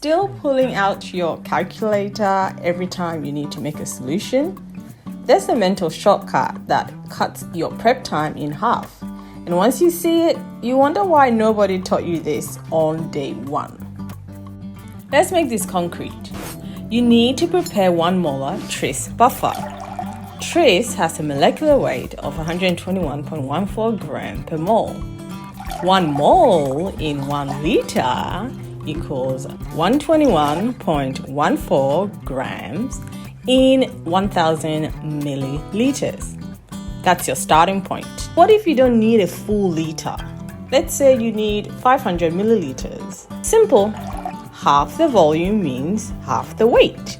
still pulling out your calculator every time you need to make a solution? There's a mental shortcut that cuts your prep time in half. And once you see it, you wonder why nobody taught you this on day one. Let's make this concrete. You need to prepare 1 molar tris buffer. Tris has a molecular weight of 121.14 gram per mole. 1 mole in 1 liter equals 121.14 grams in 1000 milliliters. That's your starting point. What if you don't need a full liter? Let's say you need 500 milliliters. Simple. Half the volume means half the weight.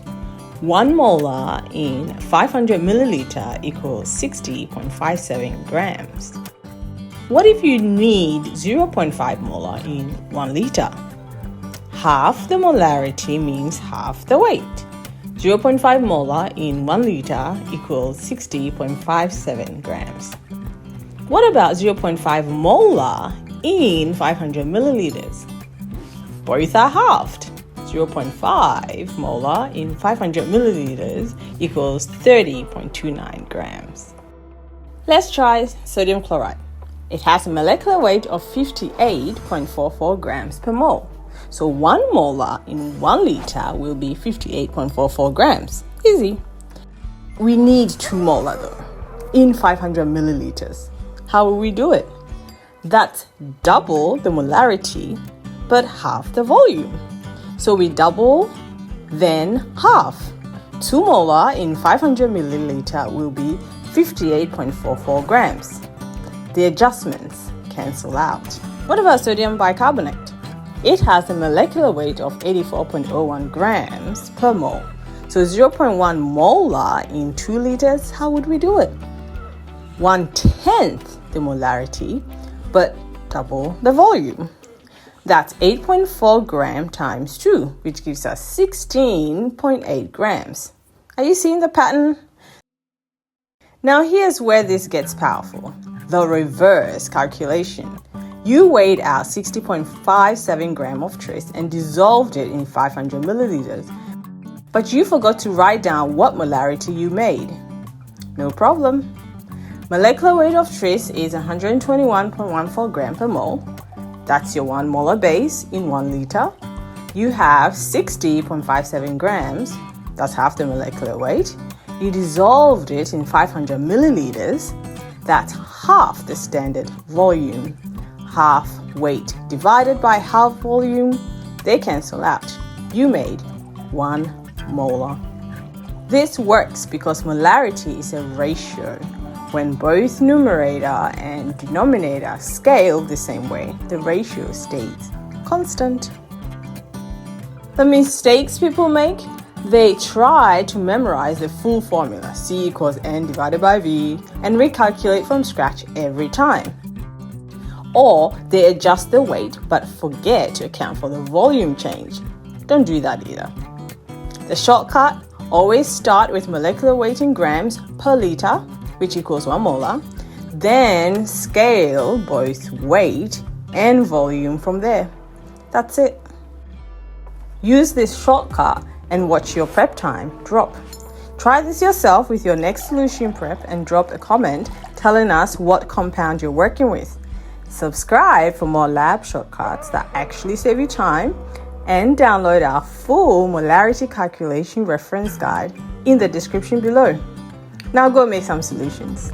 1 molar in 500 milliliter equals 60.57 grams. What if you need 0.5 molar in 1 liter? Half the molarity means half the weight. 0.5 molar in 1 liter equals 60.57 grams. What about 0.5 molar in 500 milliliters? Both are halved. 0.5 molar in 500 milliliters equals 30.29 grams. Let's try sodium chloride. It has a molecular weight of 58.44 grams per mole. So 1 molar in 1 liter will be 58.44 grams. Easy. We need 2 molar though, in 500 milliliters. How will we do it? That's double the molarity, but half the volume. So we double, then half. 2 molar in 500 milliliter will be 58.44 grams. The adjustments cancel out. What about sodium bicarbonate? It has a molecular weight of 84.01 grams per mole. So 0.1 molar in 2 liters, how would we do it? 1/10 the molarity, but double the volume. That's 8.4 gram times 2, which gives us 16.8 grams. Are you seeing the pattern? Now here's where this gets powerful. The reverse calculation. You weighed out 60.57 gram of tris and dissolved it in 500 milliliters, but you forgot to write down what molarity you made. No problem. Molecular weight of tris is 121.14 gram per mole. That's your 1 molar base in 1 liter. You have 60.57 grams. That's half the molecular weight. You dissolved it in 500 milliliters. That's half the standard volume. Half weight divided by half volume, they cancel out. You made 1 molar. This works because molarity is a ratio. When both numerator and denominator scale the same way, the ratio stays constant. The mistakes people make, they try to memorize the full formula, C equals N divided by V, and recalculate from scratch every time. Or they adjust the weight but forget to account for the volume change. Don't do that either. The shortcut, always start with molecular weight in grams per liter, which equals 1 molar, then scale both weight and volume from there. That's it. Use this shortcut and watch your prep time drop. Try this yourself with your next solution prep and drop a comment telling us what compound you're working with. Subscribe for more lab shortcuts that actually save you time, and download our full molarity calculation reference guide in the description below. Now go make some solutions.